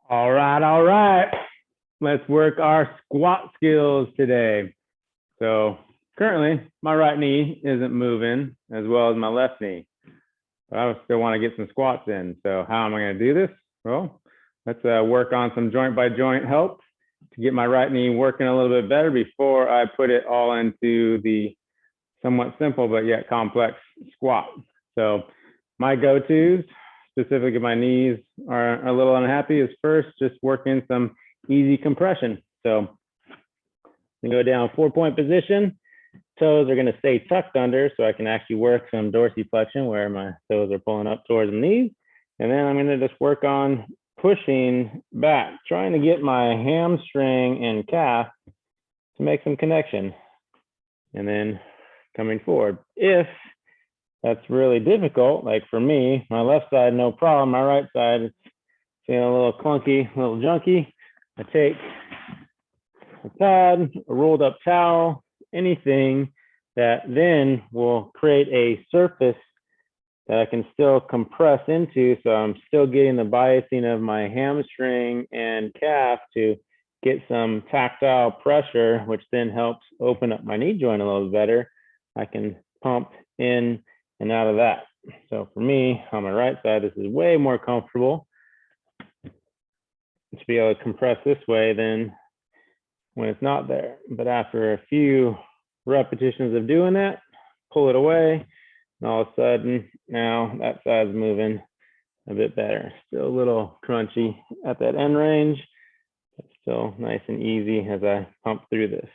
All right. Let's work our squat skills today. So currently my right knee isn't moving as well as my left knee, but I still want to get some squats in. So how am I going to do this? Well, let's work on some joint by joint help to get my right knee working a little bit better before I put it all into the somewhat simple but yet complex squat. So my go-tos, specifically if my knees are a little unhappy, is first just working some easy compression. So you go down 4-point position. Toes are going to stay tucked under so I can actually work some dorsiflexion where my toes are pulling up towards the knees. And then I'm going to just work on pushing back, trying to get my hamstring and calf to make some connection. And then coming forward. If that's really difficult, like for me, my left side, no problem. My right side, it's feeling a little clunky, a little junky. I take a pad, a rolled up towel, anything that then will create a surface that I can still compress into. So I'm still getting the biasing of my hamstring and calf to get some tactile pressure, which then helps open up my knee joint a little better. I can pump in and out of that. So for me, on my right side, this is way more comfortable to be able to compress this way than when it's not there. But after a few repetitions of doing that, pull it away, and all of a sudden, now that side's moving a bit better. Still a little crunchy at that end range, but still nice and easy as I pump through this.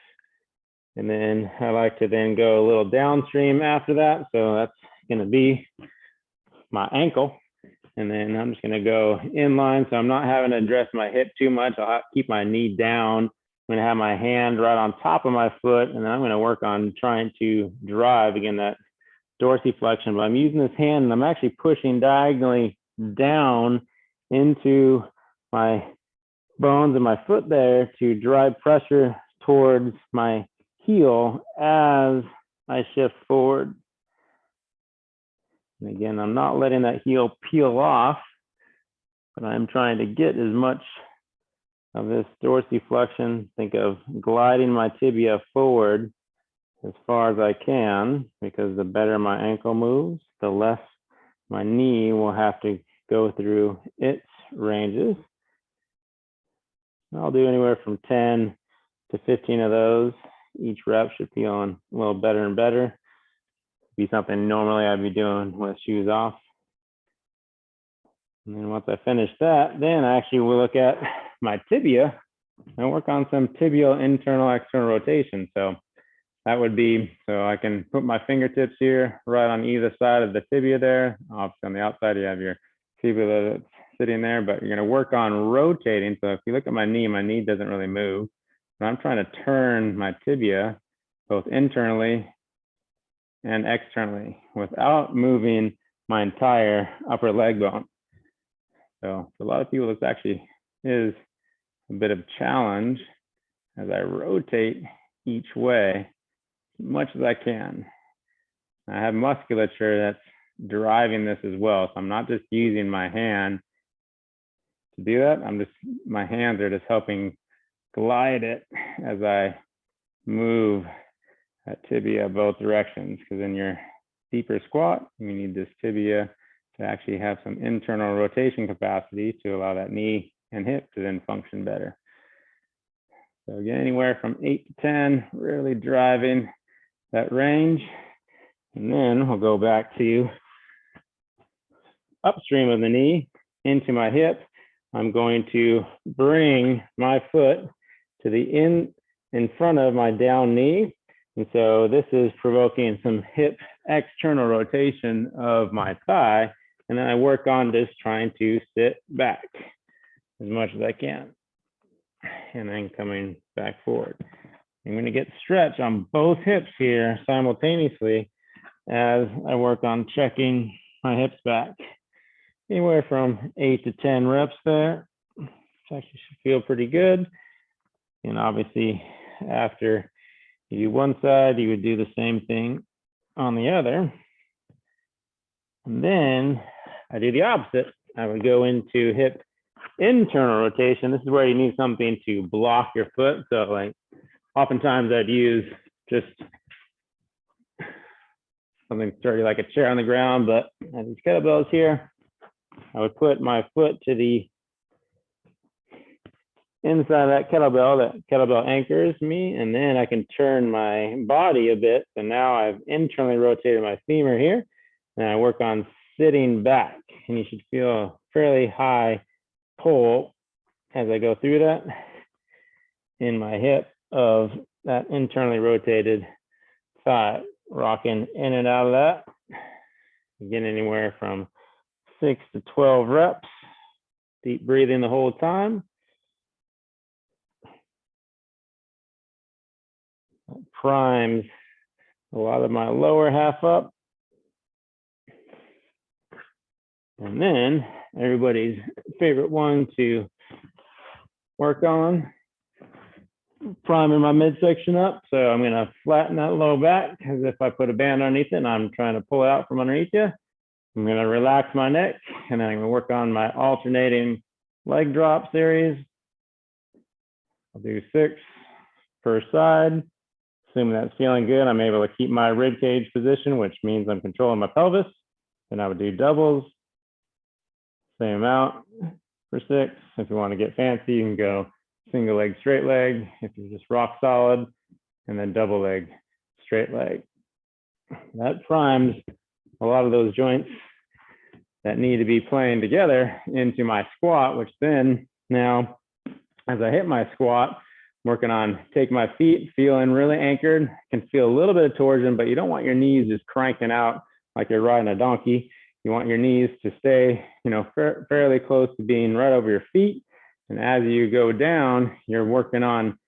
And then I like to then go a little downstream after that. So that's going to be my ankle. And then I'm just going to go inline. So I'm not having to address my hip too much. I'll keep my knee down. I'm going to have my hand right on top of my foot. And then I'm going to work on trying to drive, again, that dorsiflexion. But I'm using this hand and I'm actually pushing diagonally down into my bones of my foot there to drive pressure towards my heel as I shift forward. And again, I'm not letting that heel peel off, but I'm trying to get as much of this dorsiflexion, think of gliding my tibia forward as far as I can, because the better my ankle moves, the less my knee will have to go through its ranges. I'll do anywhere from 10 to 15 of those. Each rep should feel a little better and better. Be something normally I'd be doing with shoes off. And then once I finish that, then I actually will look at my tibia and work on some tibial internal external rotation. So that would be, so I can put my fingertips here right on either side of the tibia there. Obviously on the outside you have your tibia that's sitting there, but you're going to work on rotating. So if you look at my knee doesn't really move. But I'm trying to turn my tibia both internally and externally without moving my entire upper leg bone. So for a lot of people, this actually is a bit of a challenge as I rotate each way as much as I can. I have musculature that's driving this as well. So I'm not just using my hand to do that. My hands are just helping glide it as I move that tibia both directions, because in your deeper squat, you need this tibia to actually have some internal rotation capacity to allow that knee and hip to then function better. So again, anywhere from 8 to 10, really driving that range. And then we'll go back to upstream of the knee into my hip. I'm going to bring my foot to the in front of my down knee. And so this is provoking some hip external rotation of my thigh. And then I work on just trying to sit back as much as I can. And then coming back forward. I'm going to get stretch on both hips here simultaneously as I work on checking my hips back. Anywhere from 8 to 10 reps there, which actually should feel pretty good. And obviously, after you do one side, you would do the same thing on the other. And then I do the opposite. I would go into hip internal rotation, this is where you need something to block your foot. So like oftentimes I'd use just something sturdy like a chair on the ground, but I have these kettlebells here. I would put my foot to the inside of that kettlebell anchors me, and then I can turn my body a bit. So now I've internally rotated my femur here, and I work on sitting back, and you should feel a fairly high pull as I go through that in my hip of that internally rotated thigh, rocking in and out of that. Again, anywhere from 6 to 12 reps, deep breathing the whole time. Primes a lot of my lower half up. And then everybody's favorite one to work on, priming my midsection up. So I'm going to flatten that low back as if I put a band underneath it and I'm trying to pull it out from underneath you. I'm going to relax my neck, and then I'm going to work on my alternating leg drop series. I'll do 6 per side. Assuming that's feeling good, I'm able to keep my rib cage position, which means I'm controlling my pelvis. Then I would do doubles, same amount for 6. If you want to get fancy, you can go single leg, straight leg. If you're just rock solid, and then double leg, straight leg. That primes a lot of those joints that need to be playing together into my squat, which then now, as I hit my squat, I'm working on take my feet, feeling really anchored, can feel a little bit of torsion, but you don't want your knees just cranking out like you're riding a donkey. You want your knees to stay, fairly close to being right over your feet. And as you go down, you're working on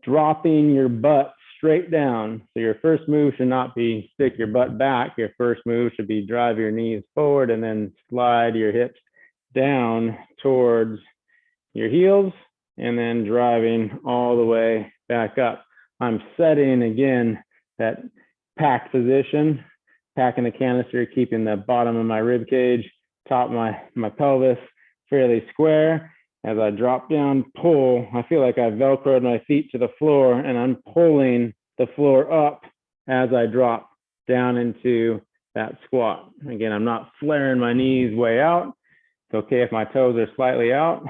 dropping your butt straight down. So your first move should not be stick your butt back. Your first move should be drive your knees forward and then slide your hips down towards your heels and then driving all the way back up. I'm setting again that pack position, packing the canister, keeping the bottom of my rib cage, top of my pelvis fairly square. As I drop down, pull, I feel like I've Velcroed my feet to the floor and I'm pulling the floor up as I drop down into that squat. Again, I'm not flaring my knees way out. It's okay if my toes are slightly out.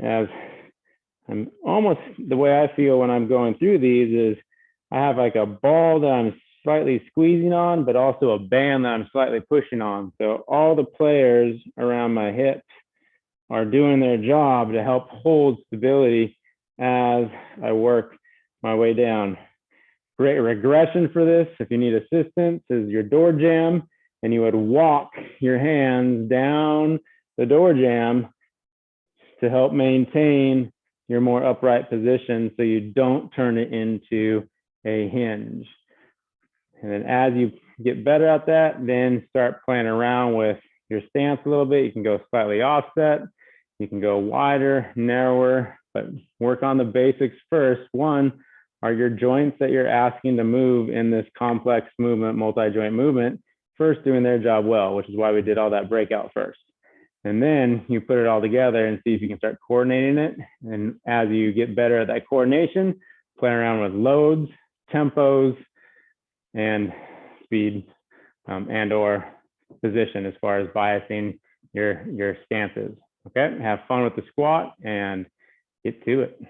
As I'm almost, the way I feel when I'm going through these is I have like a ball that I'm slightly squeezing on, but also a band that I'm slightly pushing on. So all the players around my hips are doing their job to help hold stability as I work my way down. Great regression for this, if you need assistance, is your door jamb, and you would walk your hands down the door jamb to help maintain your more upright position so you don't turn it into a hinge. And then as you get better at that, then start playing around with your stance a little bit. You can go slightly offset. You can go wider, narrower, but work on the basics first. One, are your joints that you're asking to move in this complex movement, multi-joint movement, first doing their job well, which is why we did all that breakout first. And then you put it all together and see if you can start coordinating it. And as you get better at that coordination, play around with loads, tempos, and speed and or position as far as biasing your stances. Okay, have fun with the squat and get to it.